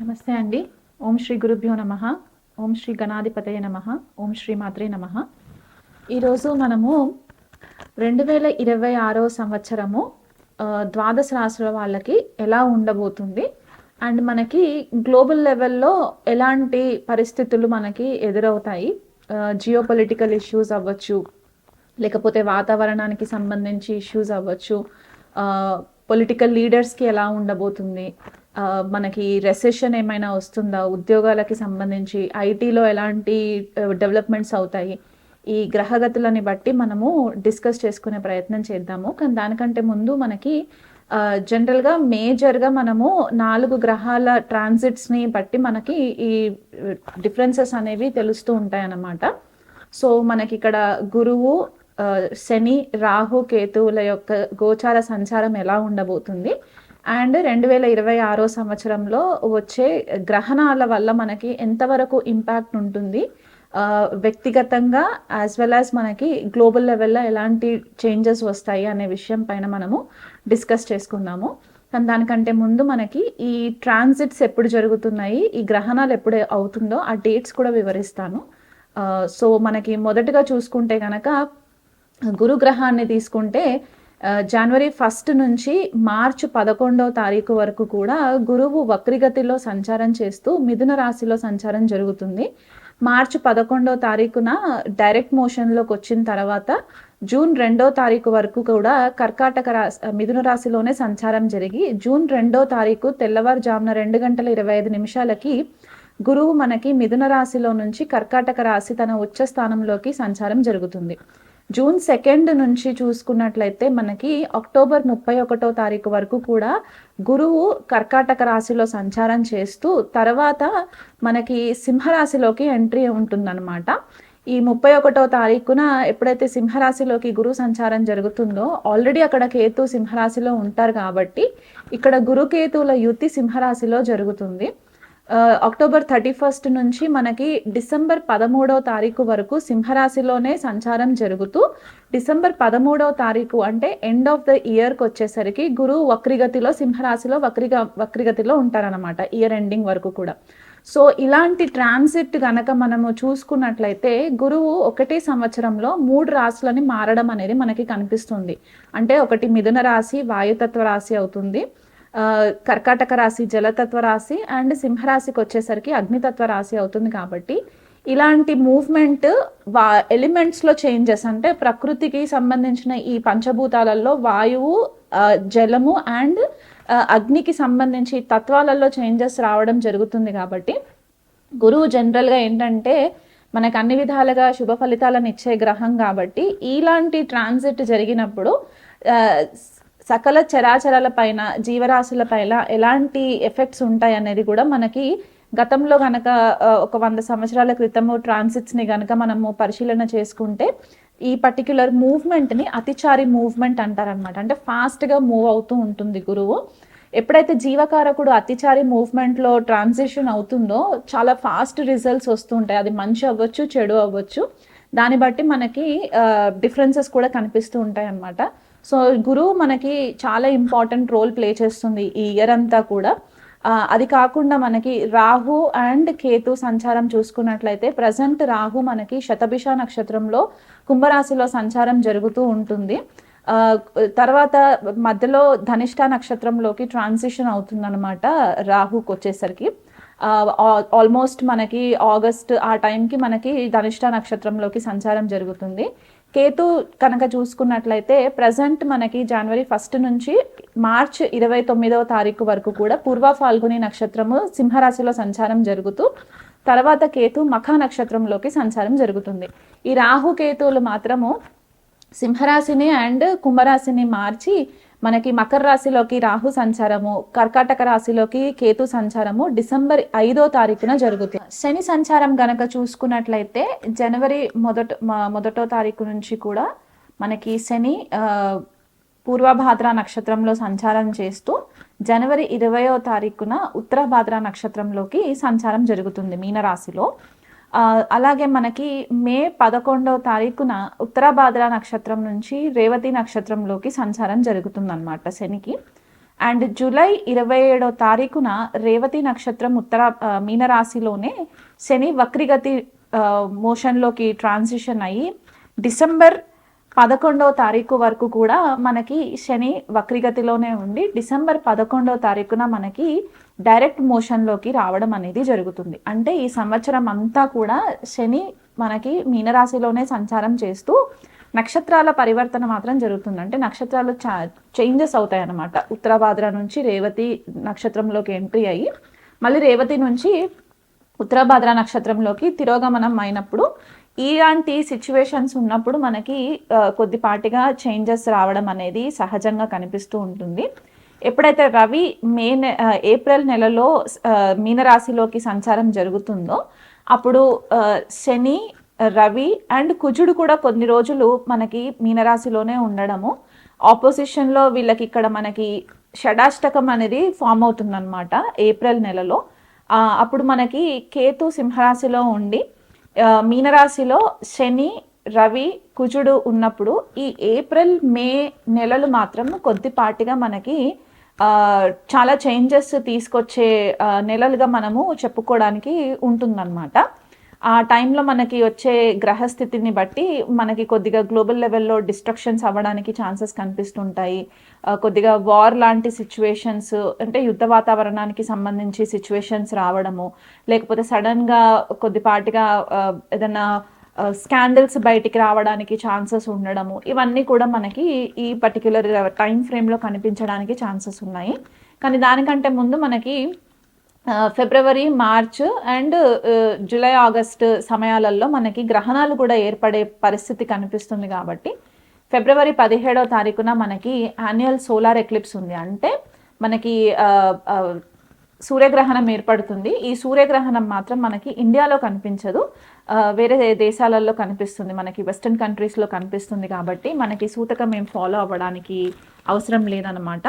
నమస్తే అండి. ఓం శ్రీ గురుభ్యో నమః. ఓం శ్రీ గణాధిపతయే నమః. ఓం శ్రీ మాత్రే నమః. ఈరోజు మనము 2026 సంవత్సరము ద్వాదశ రాశుల వాళ్ళకి ఎలా ఉండబోతుంది అండ్ మనకి గ్లోబల్ లెవెల్లో ఎలాంటి పరిస్థితులు మనకి ఎదురవుతాయి, జియో పొలిటికల్ ఇష్యూస్ అవ్వచ్చు, లేకపోతే వాతావరణానికి సంబంధించి ఇష్యూస్ అవ్వచ్చు, పొలిటికల్ లీడర్స్కి ఎలా ఉండబోతుంది, మనకి రెసెషన్ ఏమైనా వస్తుందా, ఉద్యోగాలకి సంబంధించి ఐటీలో ఎలాంటి డెవలప్మెంట్స్ అవుతాయి, ఈ గ్రహగతులని బట్టి మనము డిస్కస్ చేసుకునే ప్రయత్నం చేద్దాము. కానీ దానికంటే ముందు మనకి జనరల్గా మేజర్గా మనము 4 గ్రహాల ట్రాన్సిట్స్ని బట్టి మనకి ఈ డిఫరెన్సెస్ అనేవి తెలుస్తూ ఉంటాయి అన్నమాట. సో మనకి ఇక్కడ గురువు, శని, రాహు, కేతువుల యొక్క గోచార సంచారం ఎలా ఉండబోతుంది అండ్ 2026 సంవత్సరంలో వచ్చే గ్రహణాల వల్ల మనకి ఎంతవరకు ఇంపాక్ట్ ఉంటుంది, వ్యక్తిగతంగా యాజ్ వెల్ యాజ్ మనకి గ్లోబల్ లెవెల్లో ఎలాంటి చేంజెస్ వస్తాయి అనే విషయం పైన మనము డిస్కస్ చేసుకుందాము. కానీ దానికంటే ముందు మనకి ఈ ట్రాన్సిట్స్ ఎప్పుడు జరుగుతున్నాయి, ఈ గ్రహణాలు ఎప్పుడు అవుతుందో ఆ డేట్స్ కూడా వివరిస్తాను. సో మనకి మొదటగా చూసుకుంటే కనుక గురుగ్రహాన్ని తీసుకుంటే జనవరి 1 నుంచి మార్చి 11 వరకు కూడా గురువు వక్రిగతిలో సంచారం చేస్తూ మిథున రాశిలో సంచారం జరుగుతుంది. మార్చి 11 డైరెక్ట్ మోషన్లోకి వచ్చిన తర్వాత జూన్ 2 వరకు కూడా కర్కాటక రాశి, మిథున రాశిలోనే సంచారం జరిగి జూన్ 2 తెల్లవారుజామున 2:25 గురువు మనకి మిథున రాశిలో నుంచి కర్కాటక రాశి తన ఉచ్చ స్థానంలోకి సంచారం జరుగుతుంది. జూన్ 2 నుంచి చూసుకున్నట్లయితే మనకి అక్టోబర్ 31 వరకు కూడా గురువు కర్కాటక రాశిలో సంచారం చేస్తూ తర్వాత మనకి సింహరాశిలోకి ఎంట్రీ ఉంటుందన్నమాట. ఈ 31 ఎప్పుడైతే సింహరాశిలోకి గురు సంచారం జరుగుతుందో ఆల్రెడీ అక్కడ కేతు సింహరాశిలో ఉంటారు కాబట్టి ఇక్కడ గురుకేతువుల యుతి సింహరాశిలో జరుగుతుంది. అక్టోబర్ 31 నుంచి మనకి డిసెంబర్ 13 వరకు సింహరాశిలోనే సంచారం జరుగుతూ డిసెంబర్ 13 అంటే ఎండ్ ఆఫ్ ద ఇయర్కి వచ్చేసరికి గురువు వక్రిగతిలో సింహరాశిలో వక్రిగతిలో ఉంటారనమాట ఇయర్ ఎండింగ్ వరకు కూడా. సో ఇలాంటి ట్రాన్సిట్ గనక మనము చూసుకున్నట్లయితే గురువు ఒకటే సంవత్సరంలో 3 రాశులని మారడం అనేది మనకి కనిపిస్తుంది. అంటే ఒకటి మిథున రాశి వాయుతత్వ రాశి అవుతుంది, కర్కాటక రాశి జలతత్వ రాశి అండ్ సింహరాశికి వచ్చేసరికి అగ్నితత్వ రాశి అవుతుంది. కాబట్టి ఇలాంటి మూవ్మెంట్ ఎలిమెంట్స్లో చేంజెస్, అంటే ప్రకృతికి సంబంధించిన ఈ పంచభూతాలలో వాయువు, జలము అండ్ అగ్నికి సంబంధించి తత్వాలలో చేంజెస్ రావడం జరుగుతుంది. కాబట్టి గురువు జనరల్గా ఏంటంటే మనకు అన్ని విధాలుగా శుభ ఫలితాలను ఇచ్చే గ్రహం కాబట్టి ఇలాంటి ట్రాన్సిట్ జరిగినప్పుడు సకల చరాచరాల పైన, జీవరాశుల పైన ఎలాంటి ఎఫెక్ట్స్ ఉంటాయి అనేది కూడా మనకి గతంలో కనుక ఒక 100 సంవత్సరాల క్రితము ట్రాన్సిట్స్ని కనుక మనము పరిశీలన చేసుకుంటే ఈ పర్టిక్యులర్ మూవ్మెంట్ని అతిచారి మూవ్మెంట్ అంటారనమాట. అంటే ఫాస్ట్గా మూవ్ అవుతూ ఉంటుంది గురువు. ఎప్పుడైతే జీవకారకుడు అతిచారి మూవ్మెంట్లో ట్రాన్సిషన్ అవుతుందో చాలా ఫాస్ట్ రిజల్ట్స్ వస్తూ ఉంటాయి. అది మంచి అవ్వచ్చు, చెడు అవ్వచ్చు, దాన్ని బట్టి మనకి డిఫరెన్సెస్ కూడా కనిపిస్తూ ఉంటాయి అన్నమాట. సో గురువు మనకి చాలా ఇంపార్టెంట్ రోల్ ప్లే చేస్తుంది ఈ ఇయర్ అంతా కూడా. అది కాకుండా మనకి రాహు అండ్ కేతు సంచారం చూసుకున్నట్లయితే ప్రజెంట్ రాహు మనకి శతభిష నక్షత్రంలో కుంభరాశిలో సంచారం జరుగుతూ ఉంటుంది. తర్వాత మధ్యలో ధనిష్ట నక్షత్రంలోకి ట్రాన్సిషన్ అవుతుందన్నమాట రాహుకి వచ్చేసరికి. ఆల్మోస్ట్ మనకి ఆగస్ట్ ఆ టైంకి మనకి ధనిష్ట నక్షత్రంలోకి సంచారం జరుగుతుంది. కేతు కనుక చూసుకున్నట్లయితే ప్రజెంట్ మనకి జనవరి 1 నుంచి మార్చ్ 29 వరకు కూడా పూర్వ ఫాల్గుని నక్షత్రము సింహరాశిలో సంచారం జరుగుతూ తర్వాత కేతు మఖ నక్షత్రంలోకి సంచారం జరుగుతుంది. ఈ రాహు కేతువులు మాత్రము సింహరాశిని అండ్ కుంభరాశిని మార్చి మనకి మకర రాశిలోకి రాహు సంచారము, కర్కాటక రాశిలోకి కేతు సంచారము డిసెంబర్ 5 జరుగుతుంది. శని సంచారం గనక చూసుకున్నట్లయితే జనవరి 1 నుంచి కూడా మనకి శని పూర్వభాద్ర నక్షత్రంలో సంచారం చేస్తూ జనవరి 20 ఉత్తరభాద్ర నక్షత్రంలోకి సంచారం జరుగుతుంది మీనరాశిలో. అలాగే మనకి మే 11 ఉత్తరాభాద్ర నక్షత్రం నుంచి రేవతి నక్షత్రంలోకి సంచారం జరుగుతుందన్నమాట శనికి. అండ్ జూలై 27వ తారీఖున రేవతి నక్షత్రం మీనరాశిలోనే శని వక్రిగతి మోషన్లోకి ట్రాన్సిషన్ అయ్యి డిసెంబర్ 11వ తారీఖు వరకు కూడా మనకి శని వక్రిగతిలోనే ఉండి డిసెంబర్ 11వ తారీఖున మనకి డైరెక్ట్ మోషన్లోకి రావడం అనేది జరుగుతుంది. అంటే ఈ సంవత్సరం అంతా కూడా శని మనకి మీనరాశిలోనే సంచారం చేస్తూ నక్షత్రాల పరివర్తన మాత్రం జరుగుతుంది. అంటే నక్షత్రాలు చేంజెస్ అవుతాయి అన్నమాట. ఉత్తరాభాద్ర నుంచి రేవతి నక్షత్రంలోకి ఎంట్రీ అయ్యి మళ్ళీ రేవతి నుంచి ఉత్తరాభాద్ర నక్షత్రంలోకి తిరోగమనం అయినప్పుడు ఇలాంటి సిచ్యువేషన్స్ ఉన్నప్పుడు మనకి కొద్దిపాటిగా చేంజెస్ రావడం అనేది సహజంగా కనిపిస్తూ ఉంటుంది. ఎప్పుడైతే రవి ఏప్రిల్ నెలలో మీనరాశిలోకి సంచారం జరుగుతుందో అప్పుడు శని, రవి అండ్ కుజుడు కూడా కొన్ని రోజులు మనకి మీనరాశిలోనే ఉండడము, ఆపోజిషన్లో వీళ్ళకి ఇక్కడ మనకి షడాష్టకం అనేది ఫామ్ అవుతుందన్నమాట ఏప్రిల్ నెలలో. అప్పుడు మనకి కేతు సింహరాశిలో ఉండి మీనరాశిలో శని, రవి, కుజుడు ఉన్నప్పుడు ఈ ఏప్రిల్, మే నెలలు మాత్రం కొద్దిపాటిగా మనకి చాలా చేంజెస్ తీసుకొచ్చే నెలలుగా మనము చెప్పుకోవడానికి ఉంటుందన్నమాట. ఆ టైంలో మనకి వచ్చే గ్రహస్థితిని బట్టి మనకి కొద్దిగా గ్లోబల్ లెవెల్లో డిస్ట్రక్షన్స్ అవ్వడానికి ఛాన్సెస్ కనిపిస్తుంటాయి. కొద్దిగా వార్ లాంటి సిచ్యువేషన్స్, అంటే యుద్ధ వాతావరణానికి సంబంధించి సిచ్యువేషన్స్ రావడము, లేకపోతే సడన్గా కొద్దిపాటిగా ఏదైనా స్కాండల్స్ బయటికి రావడానికి ఛాన్సెస్ ఉండడము, ఇవన్నీ కూడా మనకి ఈ పర్టిక్యులర్ టైం ఫ్రేమ్లో కనిపించడానికి ఛాన్సెస్ ఉన్నాయి. కానీ దానికంటే ముందు మనకి ఫిబ్రవరి, మార్చ్ అండ్ జూలై, ఆగస్ట్ సమయాలలో మనకి గ్రహణాలు కూడా ఏర్పడే పరిస్థితి కనిపిస్తుంది. కాబట్టి ఫిబ్రవరి 17వ తారీఖున మనకి యాన్యువల్ సోలార్ ఎక్లిప్స్ ఉంది. అంటే మనకి సూర్యగ్రహణం ఏర్పడుతుంది. ఈ సూర్యగ్రహణం మాత్రం మనకి ఇండియాలో కనిపించదు, వేరే దేశాలలో కనిపిస్తుంది, మనకి వెస్టర్న్ కంట్రీస్లో కనిపిస్తుంది. కాబట్టి మనకి సూతకం ఏం ఫాలో అవ్వడానికి అవసరం లేదన్నమాట.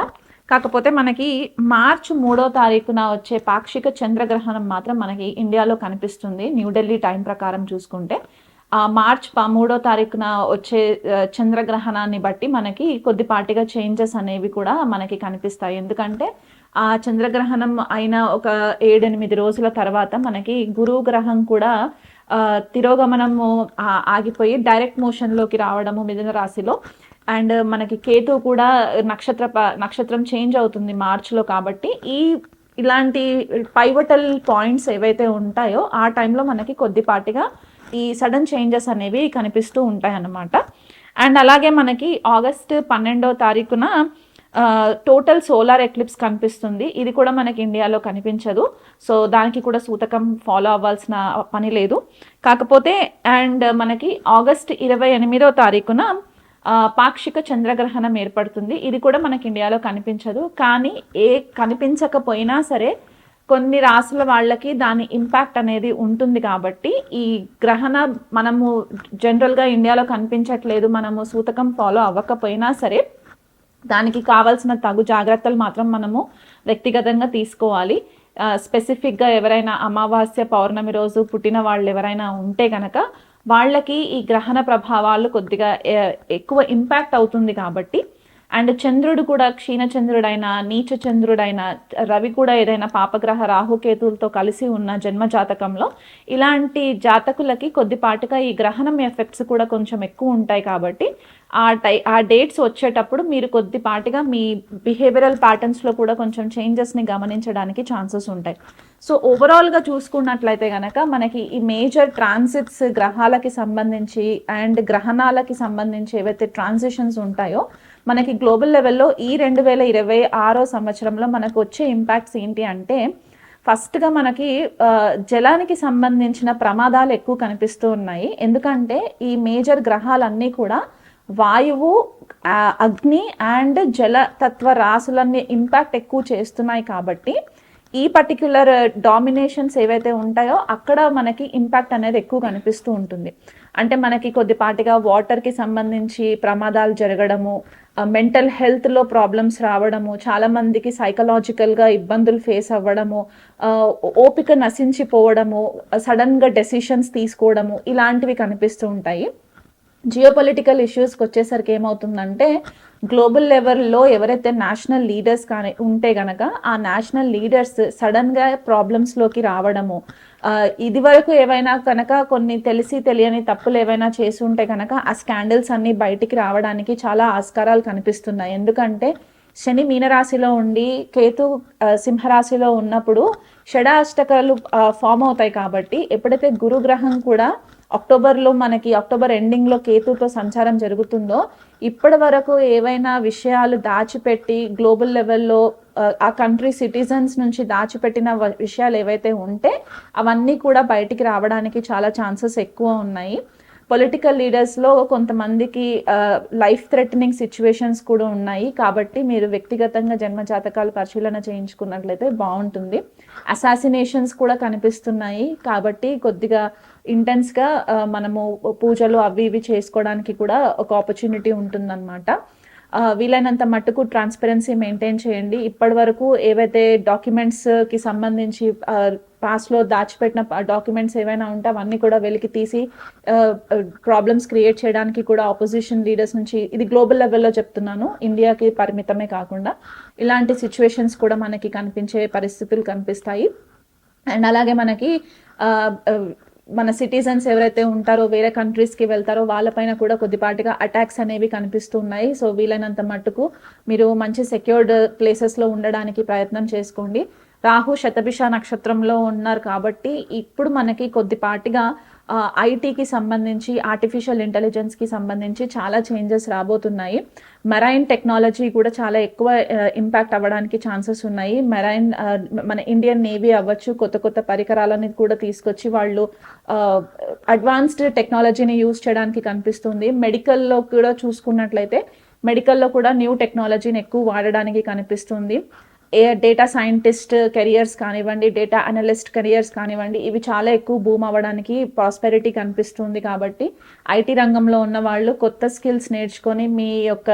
కాకపోతే మనకి మార్చ్ 3వ తారీఖున వచ్చే పాక్షిక చంద్రగ్రహణం మాత్రం మనకి ఇండియాలో కనిపిస్తుంది న్యూఢిల్లీ టైం ప్రకారం చూసుకుంటే. మార్చ్ 3వ తారీఖున వచ్చే చంద్రగ్రహణాన్ని బట్టి మనకి కొద్దిపాటిగా చేంజెస్ అనేవి కూడా మనకి కనిపిస్తాయి. ఎందుకంటే ఆ చంద్రగ్రహణం అయిన ఒక 7-8 రోజుల తర్వాత మనకి గురువు గ్రహం కూడా తిరోగమనము ఆగిపోయి డైరెక్ట్ మోషన్లోకి రావడము మిథున రాశిలో. అండ్ మనకి కేతు కూడా నక్షత్రం చేంజ్ అవుతుంది మార్చ్లో. కాబట్టి ఇలాంటి పైవటల్ పాయింట్స్ ఏవైతే ఉంటాయో ఆ టైంలో మనకి కొద్దిపాటిగా ఈ సడన్ చేంజెస్ అనేవి కనిపిస్తూ ఉంటాయి అన్నమాట. అండ్ అలాగే మనకి ఆగస్ట్ 12వ తారీఖున టోటల్ సోలార్ ఎక్లిప్స్ కనిపిస్తుంది. ఇది కూడా మనకి ఇండియాలో కనిపించదు, సో దానికి కూడా సూతకం ఫాలో అవ్వాల్సిన పని లేదు. కాకపోతే అండ్ మనకి ఆగస్ట్ 28వ తారీఖున పాక్షిక చంద్రగ్రహణం ఏర్పడుతుంది. ఇది కూడా మనకి ఇండియాలో కనిపించదు. కానీ కనిపించకపోయినా సరే కొన్ని రాసుల వాళ్ళకి దాని ఇంపాక్ట్ అనేది ఉంటుంది. కాబట్టి ఈ గ్రహణ మనము జనరల్గా ఇండియాలో కనిపించట్లేదు, మనము సూతకం ఫాలో అవ్వకపోయినా సరే దానికి కావాల్సిన తగు జాగ్రత్తలు మాత్రం మనము వ్యక్తిగతంగా తీసుకోవాలి. స్పెసిఫిక్గా ఎవరైనా అమావాస్య, పౌర్ణమి రోజు పుట్టిన వాళ్ళు ఎవరైనా ఉంటే కనుక వాళ్ళకి ఈ గ్రహణ ప్రభావాలు కొద్దిగా ఎక్కువ ఇంపాక్ట్ అవుతుంది. కాబట్టి అండ్ చంద్రుడు కూడా క్షీణచంద్రుడైనా, నీచ చంద్రుడైనా, రవి కూడా ఏదైనా పాపగ్రహ రాహుకేతులతో కలిసి ఉన్న జన్మ జాతకంలో ఇలాంటి జాతకులకి కొద్దిపాటుగా ఈ గ్రహణం ఎఫెక్ట్స్ కూడా కొంచెం ఎక్కువ ఉంటాయి. కాబట్టి ఆ డేట్స్ వచ్చేటప్పుడు మీరు కొద్దిపాటిగా మీ బిహేవియరల్ ప్యాటర్న్స్లో కూడా కొంచెం చేంజెస్ని గమనించడానికి ఛాన్సెస్ ఉంటాయి. సో ఓవరాల్గా చూసుకున్నట్లయితే కనుక మనకి ఈ మేజర్ ట్రాన్సిట్స్ గ్రహాలకి సంబంధించి అండ్ గ్రహణాలకి సంబంధించి ఏవైతే ట్రాన్సిషన్స్ ఉంటాయో మనకి గ్లోబల్ లెవెల్లో ఈ 2026 సంవత్సరంలో మనకు వచ్చే ఇంపాక్ట్స్ ఏంటి అంటే, ఫస్ట్గా మనకి జలానికి సంబంధించిన ప్రమాదాలు ఎక్కువ కనిపిస్తూ ఉన్నాయి. ఎందుకంటే ఈ మేజర్ గ్రహాలన్నీ కూడా వాయువు, అగ్ని అండ్ జలతత్వ రాశులన్నీ ఇంపాక్ట్ ఎక్కువ చేస్తున్నాయి. కాబట్టి ఈ పర్టిక్యులర్ డామినేషన్స్ ఏవైతే ఉంటాయో అక్కడ మనకి ఇంపాక్ట్ అనేది ఎక్కువ కనిపిస్తూ ఉంటుంది. అంటే మనకి కొద్దిపాటిగా వాటర్కి సంబంధించి ప్రమాదాలు జరగడము, మెంటల్ హెల్త్లో ప్రాబ్లమ్స్ రావడము, చాలామందికి సైకలాజికల్గా ఇబ్బందులు ఫేస్ అవ్వడము, ఓపిక నశించిపోవడము, సడన్గా డెసిషన్స్ తీసుకోవడము, ఇలాంటివి కనిపిస్తూ ఉంటాయి. జియోపొలిటికల్ ఇష్యూస్కి వచ్చేసరికి ఏమవుతుందంటే గ్లోబల్ లెవెల్లో ఎవరైతే నేషనల్ లీడర్స్ కానీ ఉంటే గనక ఆ నేషనల్ లీడర్స్ సడన్గా ప్రాబ్లమ్స్లోకి రావడము, ఇది వరకు ఏవైనా కనుక కొన్ని తెలిసి తెలియని తప్పులు ఏవైనా చేసి ఉంటే కనుక ఆ స్కాండల్స్ అన్నీ బయటికి రావడానికి చాలా ఆస్కారాలు కనిపిస్తున్నాయి. ఎందుకంటే శని మీనరాశిలో ఉండి కేతు సింహరాశిలో ఉన్నప్పుడు షడాష్టకాలు ఫామ్ అవుతాయి. కాబట్టి ఎప్పుడైతే గురుగ్రహం కూడా అక్టోబర్లో మనకి అక్టోబర్ ఎండింగ్లో కేతుతో సంచారం జరుగుతుందో ఇప్పటి వరకు ఏవైనా విషయాలు దాచిపెట్టి గ్లోబల్ లెవెల్లో ఆ కంట్రీ సిటిజన్స్ నుంచి దాచిపెట్టిన విషయాలు ఏవైతే ఉంటే అవన్నీ కూడా బయటికి రావడానికి చాలా ఛాన్సెస్ ఎక్కువ ఉన్నాయి. పొలిటికల్ లీడర్స్లో కొంతమందికి లైఫ్ థ్రెటనింగ్ సిచ్యువేషన్స్ కూడా ఉన్నాయి. కాబట్టి మీరు వ్యక్తిగతంగా జన్మజాతకాలు పరిశీలన చేయించుకున్నట్లయితే బాగుంటుంది. అసాసినేషన్స్ కూడా కనిపిస్తున్నాయి. కాబట్టి కొద్దిగా ఇంటెన్స్గా మనము పూజలు అవి ఇవి చేసుకోవడానికి కూడా ఒక ఆపర్చునిటీ ఉంటుందన్నమాట. వీలైనంత మట్టుకు ట్రాన్స్పరెన్సీ మెయింటైన్ చేయండి. ఇప్పటి వరకు ఏవైతే డాక్యుమెంట్స్కి సంబంధించి పాస్ట్లో దాచిపెట్టిన డాక్యుమెంట్స్ ఏవైనా ఉంటే అవన్నీ కూడా వెలికి తీసి ప్రాబ్లమ్స్ క్రియేట్ చేయడానికి కూడా ఆపోజిషన్ లీడర్స్ నుంచి, ఇది గ్లోబల్ లెవెల్లో చెప్తున్నాను, ఇండియాకి పరిమితమే కాకుండా ఇలాంటి సిచ్యువేషన్స్ కూడా మనకి కనిపించే పరిస్థితులు కనిపిస్తాయి. అండ్ అలాగే మనకి మన సిటిజన్స్ ఎవరైతే ఉంటారో వేరే కంట్రీస్కి వెళ్తారో వాళ్ళపైన కూడా కొద్దిపాటిగా అటాక్స్ అనేవి కనిపిస్తున్నాయి. సో వీలైనంత మట్టుకు మీరు మంచి సెక్యూర్డ్ ప్లేసెస్లో ఉండడానికి ప్రయత్నం చేసుకోండి. రాహు శతభిష నక్షత్రంలో ఉన్నారు కాబట్టి ఇప్పుడు మనకి కొద్దిపాటిగా ఐటీకి సంబంధించి, ఆర్టిఫిషియల్ ఇంటెలిజెన్స్కి సంబంధించి చాలా చేంజెస్ రాబోతున్నాయి. మెరైన్ టెక్నాలజీ కూడా చాలా ఎక్కువ ఇంపాక్ట్ అవ్వడానికి ఛాన్సెస్ ఉన్నాయి. మెరైన్ మన ఇండియన్ నేవీ అవ్వచ్చు, కొత్త కొత్త పరికరాలని కూడా తీసుకొచ్చి వాళ్ళు అడ్వాన్స్డ్ టెక్నాలజీని యూజ్ చేయడానికి కనిపిస్తుంది. మెడికల్లో కూడా చూసుకున్నట్లయితే మెడికల్లో కూడా న్యూ టెక్నాలజీని ఎక్కువ వాడడానికి కనిపిస్తుంది. డేటా సైంటిస్ట్ కెరియర్స్ కానివ్వండి, డేటా అనలిస్ట్ కెరియర్స్ కానివ్వండి, ఇవి చాలా ఎక్కువ బూమ్ అవ్వడానికి ప్రాస్పెరిటీ కనిపిస్తుంది. కాబట్టి ఐటీ రంగంలో ఉన్న వాళ్ళు కొత్త స్కిల్స్ నేర్చుకొని మీ యొక్క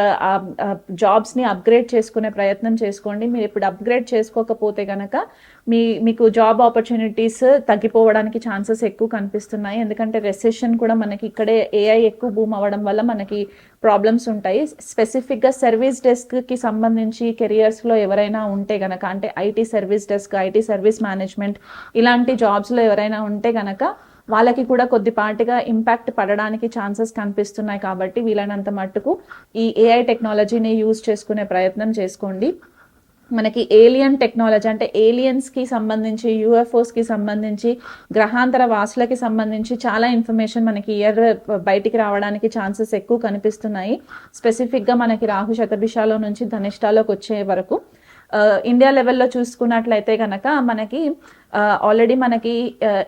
జాబ్స్ని అప్గ్రేడ్ చేసుకునే ప్రయత్నం చేసుకోండి. మీరు ఇప్పుడు అప్గ్రేడ్ చేసుకోకపోతే కనుక మీకు జాబ్ ఆపర్చునిటీస్ తగ్గిపోవడానికి ఛాన్సెస్ ఎక్కువ కనిపిస్తున్నాయి. ఎందుకంటే రెసెషన్ కూడా మనకి ఇక్కడే ఏఐ ఎక్కువ బూమ్ అవ్వడం వల్ల మనకి ప్రాబ్లమ్స్ ఉంటాయి. స్పెసిఫిక్గా సర్వీస్ డెస్క్కి సంబంధించి కెరియర్స్లో ఎవరైనా ఉంటే గనక, అంటే IT service desk, IT service management ఇలాంటి జాబ్స్లో ఎవరైనా ఉంటే గనక వాళ్ళకి కూడా కొద్దిపాటిగా ఇంపాక్ట్ పడడానికి ఛాన్సెస్ కనిపిస్తున్నాయి. కాబట్టి వీలైనంత మట్టుకు ఈ ఏఐ టెక్నాలజీని యూజ్ చేసుకునే ప్రయత్నం చేసుకోండి. మనకి ఏలియన్ టెక్నాలజీ అంటే ఏలియన్స్కి సంబంధించి, యూఎఫ్ఓస్కి సంబంధించి, గ్రహాంతర వాసులకి సంబంధించి చాలా ఇన్ఫర్మేషన్ మనకి ఇయర్ బయటికి రావడానికి ఛాన్సెస్ ఎక్కువ కనిపిస్తున్నాయి. స్పెసిఫిక్గా మనకి రాహు శతభిషాలో నుంచి ధనిష్టాలోకి వచ్చే వరకు ఇండియా లెవెల్లో చూసుకున్నట్లయితే కనుక మనకి ఆల్రెడీ మనకి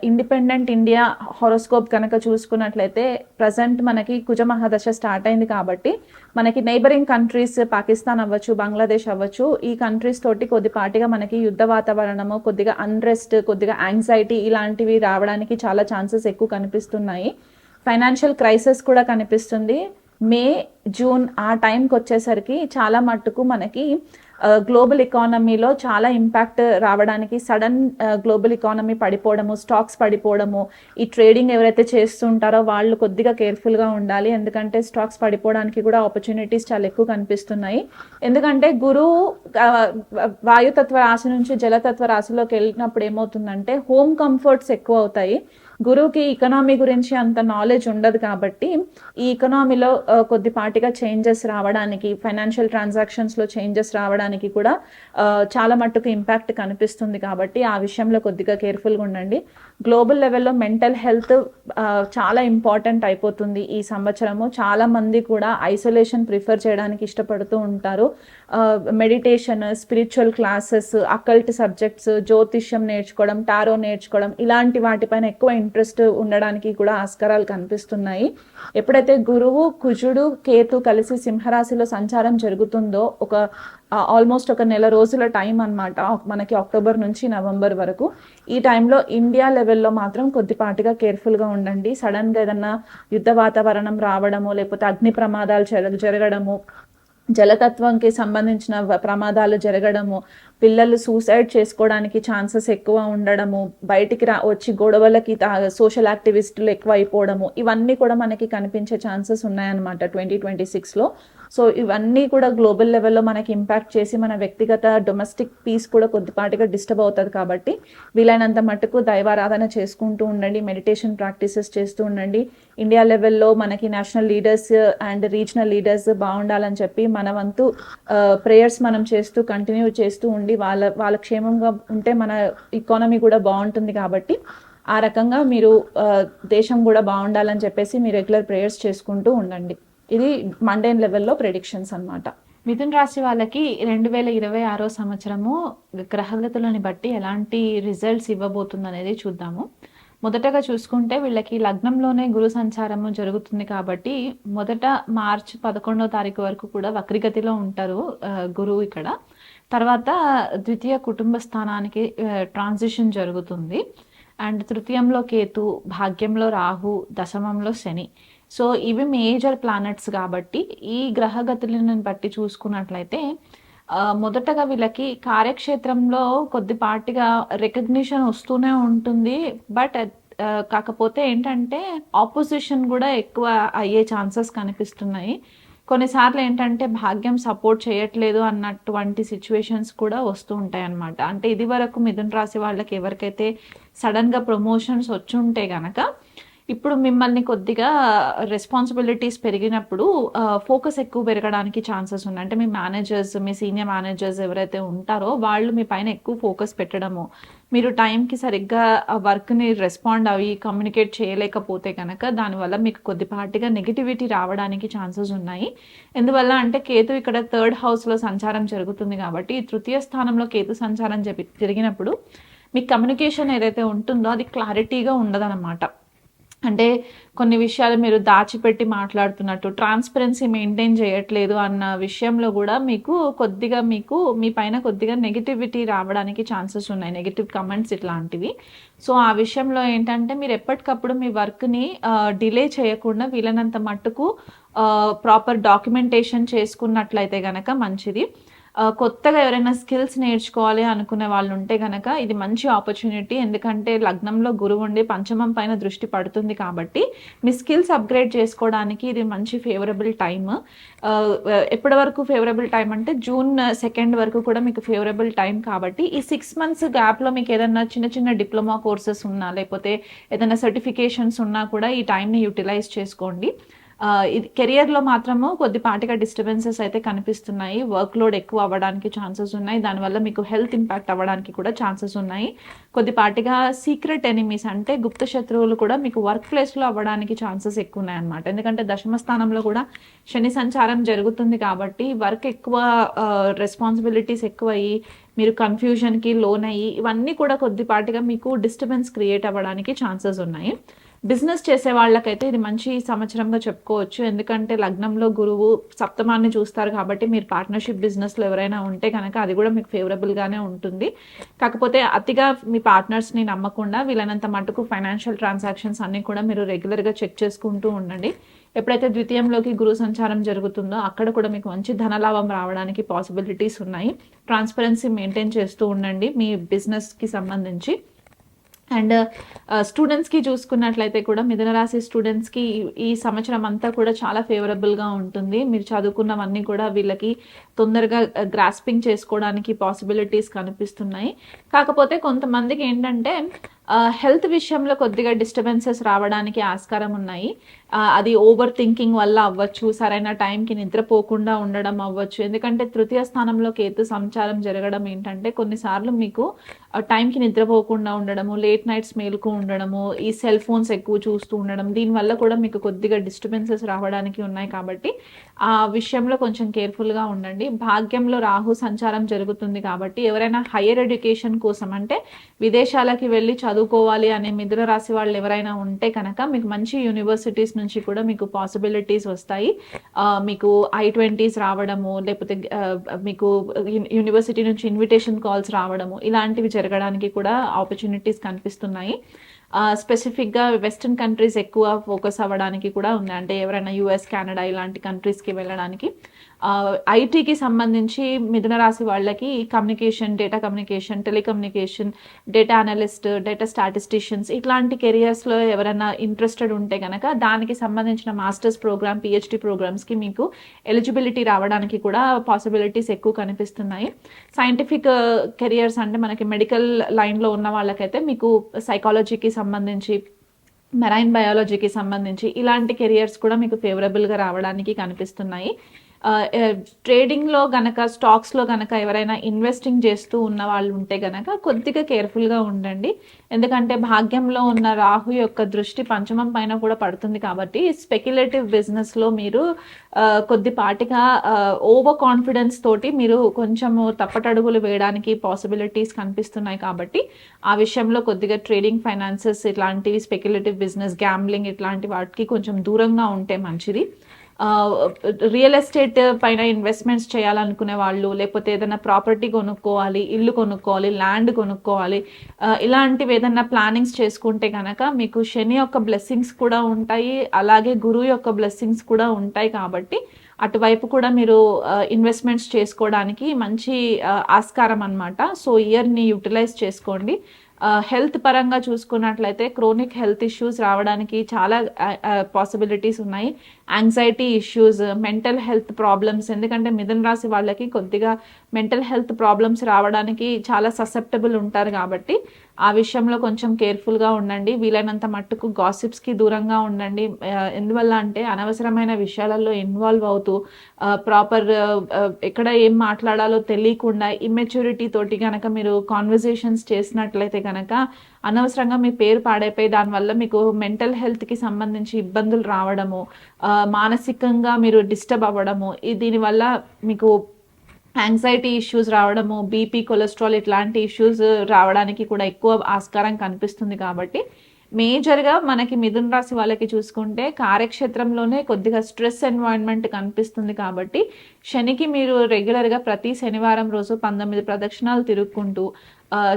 ఇండిపెండెంట్ ఇండియా హారోస్కోప్ కనుక చూసుకున్నట్లయితే ప్రజెంట్ మనకి కుజమహాదశ స్టార్ట్ అయింది. కాబట్టి మనకి నైబరింగ్ కంట్రీస్ పాకిస్తాన్ అవ్వచ్చు, బంగ్లాదేశ్ అవ్వచ్చు, ఈ కంట్రీస్ తోటి కొద్దిపాటిగా మనకి యుద్ధ వాతావరణము, కొద్దిగా అన్రెస్ట్, కొద్దిగా యాంగ్జైటీ ఇలాంటివి రావడానికి చాలా ఛాన్సెస్ ఎక్కువ కనిపిస్తున్నాయి. ఫైనాన్షియల్ క్రైసిస్ కూడా కనిపిస్తుంది. మే, జూన్ ఆ టైంకి వచ్చేసరికి చాలా మట్టుకు మనకి గ్లోబల్ ఎకానమీలో చాలా ఇంపాక్ట్ రావడానికి, సడన్ గ్లోబల్ ఎకానమీ పడిపోవడము, స్టాక్స్ పడిపోవడము, ఈ ట్రేడింగ్ ఎవరైతే చేస్తుంటారో వాళ్ళు కొద్దిగా కేర్ఫుల్గా ఉండాలి. ఎందుకంటే స్టాక్స్ పడిపోవడానికి కూడా ఆపర్చునిటీస్ చాలా ఎక్కువ కనిపిస్తున్నాయి. ఎందుకంటే గురువు వాయుతత్వ రాశి నుంచి జలతత్వ రాశిలోకి వెళ్ళినప్పుడు ఏమవుతుందంటే హోమ్ కంఫర్ట్స్ ఎక్కువ అవుతాయి. గురువుకి ఎకనామీ గురించి అంత నాలెడ్జ్ ఉండదు. కాబట్టి ఈ ఎకనామీలో కొద్దిపాటిగా చేంజెస్ రావడానికి, ఫైనాన్షియల్ ట్రాన్సాక్షన్స్లో చేంజెస్ రావడానికి కూడా చాలా మట్టుకు ఇంపాక్ట్ కనిపిస్తుంది. కాబట్టి ఆ విషయంలో కొద్దిగా కేర్ఫుల్గా ఉండండి. గ్లోబల్ లెవెల్లో మెంటల్ హెల్త్ చాలా ఇంపార్టెంట్ అయిపోతుంది ఈ సంవత్సరము. చాలా మంది కూడా ఐసోలేషన్ ప్రిఫర్ చేయడానికి ఇష్టపడుతూ ఉంటారు. Meditation, spiritual classes, occult subjects, జ్యోతిష్యం నేర్చుకోవడం, టారో నేర్చుకోవడం ఇలాంటి వాటిపైన ఎక్కువ ఇంట్రెస్ట్ ఉండడానికి కూడా ఆస్కారాలు కనిపిస్తున్నాయి. ఎప్పుడైతే గురువు, కుజుడు, కేతు కలిసి సింహరాశిలో సంచారం జరుగుతుందో ఆల్మోస్ట్ ఒక నెల రోజుల టైం అన్నమాట మనకి, అక్టోబర్ నుంచి నవంబర్ వరకు. ఈ టైంలో ఇండియా లెవెల్లో మాత్రం కొద్దిపాటిగా కేర్ఫుల్గా ఉండండి. సడన్గా ఏదన్నా యుద్ధ వాతావరణం రావడము, లేకపోతే అగ్ని ప్రమాదాలు జరగడము, జలతత్వంకి సంబంధించిన ప్రమాదాలు జరగడము, పిల్లలు సూసైడ్ చేసుకోవడానికి ఛాన్సెస్ ఎక్కువ ఉండడము, బయటికి వచ్చి గొడవలకి సోషల్ యాక్టివిస్టులు ఎక్కువ అయిపోవడము, ఇవన్నీ కూడా మనకి కనిపించే ఛాన్సెస్ ఉన్నాయన్నమాట 2026లో. సో ఇవన్నీ కూడా గ్లోబల్ లెవెల్లో మనకి ఇంపాక్ట్ చేసి మన వ్యక్తిగత డొమెస్టిక్ పీస్ కూడా కొద్దిపాటిగా డిస్టర్బ్ అవుతుంది. కాబట్టి వీలైనంత మట్టుకు దైవారాధన చేసుకుంటూ ఉండండి, మెడిటేషన్ ప్రాక్టీసెస్ చేస్తూ ఉండండి. ఇండియా లెవెల్లో మనకి national leaders and regional leaders బాగుండాలని చెప్పి మన వంతు ప్రేయర్స్ మనం చేస్తూ కంటిన్యూ చేస్తూ ఉండి వాళ్ళ క్షేమంగా ఉంటే మన ఎకానమీ కూడా బాగుంటుంది. కాబట్టి ఆ రకంగా మీరు దేశం కూడా బాగుండాలని చెప్పేసి మీ రెగ్యులర్ ప్రేయర్స్ చేసుకుంటూ ఉండండి. ఇది మండేన్ లెవెల్లో ప్రెడిక్షన్స్ అన్నమాట. మిథున్ రాశి వాళ్ళకి 2026 సంవత్సరము గ్రహగతులని బట్టి ఎలాంటి రిజల్ట్స్ ఇవ్వబోతుంది అనేది చూద్దాము. మొదటగా చూసుకుంటే వీళ్ళకి లగ్నంలోనే గురు సంచారము జరుగుతుంది కాబట్టి మొదట మార్చ్ 11వ తారీఖు వరకు కూడా వక్రిగతిలో ఉంటారు గురువు ఇక్కడ. తర్వాత ద్వితీయ కుటుంబ స్థానానికి ట్రాన్సిషన్ జరుగుతుంది. అండ్ తృతీయంలో కేతు, భాగ్యంలో రాహు, దశమంలో శని. సో ఇవి మేజర్ ప్లానెట్స్ కాబట్టి ఈ గ్రహగతులను బట్టి చూసుకున్నట్లయితే మొదటగా వీళ్ళకి కార్యక్షేత్రంలో కొద్దిపాటిగా రికగ్నిషన్ వస్తూనే ఉంటుంది. బట్ కాకపోతే ఏంటంటే ఆపోజిషన్ కూడా ఎక్కువ అయ్యే ఛాన్సెస్ కనిపిస్తున్నాయి. కొన్నిసార్లు ఏంటంటే భాగ్యం సపోర్ట్ చేయట్లేదు అన్నటువంటి సిచ్యువేషన్స్ కూడా వస్తూ ఉంటాయి అన్నమాట. అంటే ఇది వరకు మిథున రాశి వాళ్ళకి ఎవరికైతే సడన్గా ప్రమోషన్స్ వచ్చి ఉంటే గనక ఇప్పుడు మిమ్మల్ని కొద్దిగా రెస్పాన్సిబిలిటీస్ పెరిగినప్పుడు ఫోకస్ ఎక్కువ పెరగడానికి ఛాన్సెస్ ఉన్నాయి. అంటే మీ మేనేజర్స్, మీ సీనియర్ మేనేజర్స్ ఎవరైతే ఉంటారో వాళ్ళు మీ పైన ఎక్కువ ఫోకస్ పెట్టడము, మీరు టైంకి సరిగ్గా వర్క్ని రెస్పాండ్ అవి కమ్యూనికేట్ చేయలేకపోతే కనుక దానివల్ల మీకు కొద్దిపాటిగా నెగిటివిటీ రావడానికి ఛాన్సెస్ ఉన్నాయి. ఎందువల్ల అంటే కేతు ఇక్కడ 3rd హౌస్లో సంచారం జరుగుతుంది కాబట్టి ఈ తృతీయ స్థానంలో కేతు సంచారం జరిగినప్పుడు మీ కమ్యూనికేషన్ ఏదైతే ఉంటుందో అది క్లారిటీగా ఉండదన్నమాట. అంటే కొన్ని విషయాలు మీరు దాచిపెట్టి మాట్లాడుతున్నట్టు, ట్రాన్స్పరెన్సీ మెయింటైన్ చేయట్లేదు అన్న విషయంలో కూడా మీకు మీ పైన కొద్దిగా నెగిటివిటీ రావడానికి ఛాన్సెస్ ఉన్నాయి, నెగిటివ్ కమెంట్స్ ఇట్లాంటివి. సో ఆ విషయంలో ఏంటంటే మీరు ఎప్పటికప్పుడు మీ వర్క్ని డిలే చేయకుండా వీలైనంత మట్టుకు ప్రాపర్ డాక్యుమెంటేషన్ చేసుకున్నట్లయితే గనక మంచిది. కొత్తగా ఎవరైనా స్కిల్స్ నేర్చుకోవాలి అనుకునే వాళ్ళు ఉంటే కనుక ఇది మంచి ఆపర్చునిటీ. ఎందుకంటే లగ్నంలో గురువు ఉండి పంచమం పైన దృష్టి పడుతుంది కాబట్టి మీ స్కిల్స్ అప్గ్రేడ్ చేసుకోవడానికి ఇది మంచి ఫేవరబుల్ టైమ్. ఎప్పటి వరకు ఫేవరబుల్ టైం అంటే June 2 వరకు కూడా మీకు ఫేవరబుల్ టైం. కాబట్టి ఈ 6 months గ్యాప్లో మీకు ఏదైనా చిన్న చిన్న డిప్లొమా కోర్సెస్ ఉన్నా లేకపోతే ఏదైనా సర్టిఫికేషన్స్ ఉన్నా కూడా ఈ టైంని యూటిలైజ్ చేసుకోండి. ఇది కెరియర్లో మాత్రము కొద్దిపాటిగా డిస్టర్బెన్సెస్ అయితే కనిపిస్తున్నాయి. వర్క్ లోడ్ ఎక్కువ అవ్వడానికి ఛాన్సెస్ ఉన్నాయి. దానివల్ల మీకు హెల్త్ ఇంపాక్ట్ అవ్వడానికి కూడా ఛాన్సెస్ ఉన్నాయి. కొద్దిపాటిగా సీక్రెట్ ఎనిమీస్ అంటే గుప్త శత్రువులు కూడా మీకు వర్క్ ప్లేస్లో అవ్వడానికి ఛాన్సెస్ ఎక్కువ ఉన్నాయి అన్నమాట. ఎందుకంటే దశమ స్థానంలో కూడా శని సంచారం జరుగుతుంది కాబట్టి వర్క్ ఎక్కువ, రెస్పాన్సిబిలిటీస్ ఎక్కువ అయ్యి మీరు కన్ఫ్యూజన్కి లోన్ అయ్యి ఇవన్నీ కూడా కొద్దిపాటిగా మీకు డిస్టర్బెన్స్ క్రియేట్ అవ్వడానికి ఛాన్సెస్ ఉన్నాయి. బిజినెస్ చేసే వాళ్ళకైతే ఇది మంచి సంవత్సరంగా చెప్పుకోవచ్చు. ఎందుకంటే లగ్నంలో గురువు సప్తమాన్ని చూస్తారు కాబట్టి మీరు పార్ట్నర్షిప్ బిజినెస్లో ఎవరైనా ఉంటే కనుక అది కూడా మీకు ఫేవరబుల్గానే ఉంటుంది. కాకపోతే అతిగా మీ పార్ట్నర్స్ని నమ్మకుండా వీలైనంత మటుకు ఫైనాన్షియల్ ట్రాన్సాక్షన్స్ అన్నీ కూడా మీరు రెగ్యులర్గా చెక్ చేసుకుంటూ ఉండండి. ఎప్పుడైతే ద్వితీయంలోకి గురు సంచారం జరుగుతుందో అక్కడ కూడా మీకు మంచి ధనలాభం రావడానికి పాసిబిలిటీస్ ఉన్నాయి. ట్రాన్స్పరెన్సీ మెయింటైన్ చేస్తూ ఉండండి మీ బిజినెస్కి సంబంధించి. అండ్ స్టూడెంట్స్కి చూసుకున్నట్లయితే కూడా మిథున రాశి స్టూడెంట్స్కి ఈ సంవత్సరం అంతా కూడా చాలా ఫేవరబుల్గా ఉంటుంది. మీరు చదువుకున్నవన్నీ కూడా వీళ్ళకి తొందరగా గ్రాస్పింగ్ చేసుకోవడానికి పాసిబిలిటీస్ కనిపిస్తున్నాయి. కాకపోతే కొంతమందికి ఏంటంటే హెల్త్ విషయంలో కొద్దిగా డిస్టర్బెన్సెస్ రావడానికి ఆస్కారం ఉన్నాయి. అది ఓవర్ థింకింగ్ వల్ల అవ్వచ్చు, సరైన టైంకి నిద్రపోకుండా ఉండడం అవ్వచ్చు. ఎందుకంటే తృతీయ స్థానంలో కేతు సంచారం జరగడం ఏంటంటే కొన్నిసార్లు మీకు టైంకి నిద్రపోకుండా ఉండడము, లేట్ నైట్స్ మేలుకు ఉండడము, ఈ సెల్ ఫోన్స్ ఎక్కువ చూస్తూ ఉండడం, దీనివల్ల కూడా మీకు కొద్దిగా డిస్టర్బెన్సెస్ రావడానికి ఉన్నాయి. కాబట్టి ఆ విషయంలో కొంచెం కేర్ఫుల్గా ఉండండి. భాగ్యంలో రాహు సంచారం జరుగుతుంది కాబట్టి ఎవరైనా హయ్యర్ ఎడ్యుకేషన్ కోసం అంటే విదేశాలకి వెళ్ళి చదువుకోవాలి అనే మిథున రాశి వాళ్ళు ఎవరైనా ఉంటే కనుక మీకు మంచి యూనివర్సిటీస్ నుంచి కూడా మీకు పాసిబిలిటీస్ వస్తాయి. మీకు I-20s రావడము, లేకపోతే మీకు యూనివర్సిటీ నుంచి ఇన్విటేషన్ కాల్స్ రావడము, ఇలాంటివి జరగడానికి కూడా ఆపర్చునిటీస్ కనిపిస్తున్నాయి. స్పెసిఫిక్‌గా వెస్టర్న్ కంట్రీస్ ఎక్కువ ఫోకస్ అవ్వడానికి కూడా ఉంది. అంటే ఎవరైనా యూఎస్, కెనడా ఇలాంటి కంట్రీస్‌కి వెళ్ళడానికి. ఐటీకి సంబంధించి మిథున రాశి వాళ్ళకి data communication, telecommunication, data analyst, data statisticians ఇట్లాంటి కెరియర్స్‌లో ఎవరైనా ఇంట్రెస్టెడ్ ఉంటే గనక దానికి సంబంధించిన మాస్టర్స్ ప్రోగ్రామ్, పీహెచ్‌డీ ప్రోగ్రామ్స్‌కి మీకు ఎలిజిబిలిటీ రావడానికి కూడా పాసిబిలిటీస్ ఎక్కువ కనిపిస్తున్నాయి. సైంటిఫిక్ కెరియర్స్ అంటే మనకి మెడికల్ లైన్‌లో ఉన్న వాళ్ళకైతే మీకు సైకాలజీకి సంబంధించి, మెరైన్ బయాలజీకి సంబంధించి ఇలాంటి కెరియర్స్ కూడా మీకు ఫేవరబుల్‌గా రావడానికి కనిపిస్తున్నాయి. ట్రేడింగ్‌లో గనక, స్టాక్స్‌లో గనక ఎవరైనా ఇన్వెస్టింగ్ చేస్తూ ఉన్న వాళ్ళు ఉంటే గనక కొద్దిగా కేర్‌ఫుల్‌గా ఉండండి. ఎందుకంటే భాగ్యంలో ఉన్న రాహు యొక్క దృష్టి పంచమం పైన కూడా పడుతుంది కాబట్టి స్పెక్యులేటివ్ బిజినెస్‌లో మీరు కొద్దిపాటిగా ఓవర్ కాన్ఫిడెన్స్ తోటి మీరు కొంచెము తప్పటడుగులు వేయడానికి పాసిబిలిటీస్ కనిపిస్తున్నాయి కాబట్టి ఆ విషయంలో కొద్దిగా ట్రేడింగ్, ఫైనాన్సెస్ ఇట్లాంటివి, స్పెక్యులేటివ్ బిజినెస్, గ్యాంబ్లింగ్ ఇట్లాంటి వాటికి కొంచెం దూరంగా ఉంటే మంచిది. రియల్ ఎస్టేట్ పైన ఇన్వెస్ట్మెంట్స్ చేయాలనుకునే వాళ్ళు, లేకపోతే ఏదైనా ప్రాపర్టీ కొనుక్కోవాలి, ఇల్లు కొనుక్కోవాలి, ల్యాండ్ కొనుక్కోవాలి, ఇలాంటివి ఏదైనా ప్లానింగ్స్ చేసుకుంటే కనుక మీకు శని యొక్క బ్లెస్సింగ్స్ కూడా ఉంటాయి, అలాగే గురువు యొక్క బ్లెస్సింగ్స్ కూడా ఉంటాయి కాబట్టి అటువైపు కూడా మీరు ఇన్వెస్ట్మెంట్స్ చేసుకోవడానికి మంచి ఆస్కారం అనమాట. సో ఇయర్ని యూటిలైజ్ చేసుకోండి. హెల్త్ పరంగా చూసుకున్నట్లయితే క్రోనిక్ హెల్త్ ఇష్యూస్ రావడానికి చాలా పాసిబిలిటీస్ ఉన్నాయి. Anxiety issues, mental health problems, ఎందుకంటే మిథున రాశి వాళ్ళకి కొద్దిగా మెంటల్ హెల్త్ ప్రాబ్లమ్స్ రావడానికి చాలా ససెప్టబుల్ ఉంటారు కాబట్టి ఆ విషయంలో కొంచెం కేర్ఫుల్గా ఉండండి. వీలైనంత మట్టుకు గాసిప్స్కి దూరంగా ఉండండి. ఎందువల్ల అంటే అనవసరమైన విషయాలలో ఇన్వాల్వ్ అవుతూ ప్రాపర్ ఎక్కడ ఏం మాట్లాడాలో తెలియకుండా ఇమ్మెచ్యూరిటీ తోటి కనుక మీరు కాన్వర్జేషన్స్ చేసినట్లయితే కనుక అనవసరంగా మీ పేరు పాడైపోయి దానివల్ల మీకు మెంటల్ హెల్త్కి సంబంధించి ఇబ్బందులు రావడము, మానసికంగా మీరు డిస్టర్బ్ అవ్వడము, దీనివల్ల మీకు యాంగ్జైటీ ఇష్యూస్ రావడము, బీపీ, కొలెస్ట్రాల్ ఇట్లాంటి ఇష్యూస్ రావడానికి కూడా ఎక్కువ ఆస్కారం కనిపిస్తుంది కాబట్టి మేజర్గా మనకి మిథున రాశి వాళ్ళకి చూసుకుంటే కార్యక్షేత్రంలోనే కొద్దిగా స్ట్రెస్ ఎన్వైరన్మెంట్ కనిపిస్తుంది కాబట్టి శనికి మీరు రెగ్యులర్గా ప్రతి శనివారం రోజు 19 ప్రదక్షిణాలు తిరుక్కుంటూ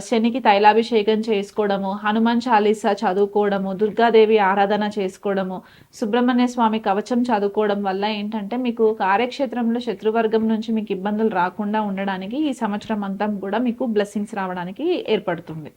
శనికి తైలాభిషేకం చేసుకోవడము, హనుమాన్ చాలీసా చదువుకోవడము, దుర్గాదేవి ఆరాధన చేసుకోవడము, సుబ్రహ్మణ్య స్వామి కవచం చదువుకోవడం వల్ల ఏంటంటే మీకు కార్యక్షేత్రంలో శత్రువర్గం నుంచి మీకు ఇబ్బందులు రాకుండా ఉండడానికి ఈ సంవత్సరం అంతా కూడా మీకు బ్లెస్సింగ్స్ రావడానికి ఏర్పడుతుంది.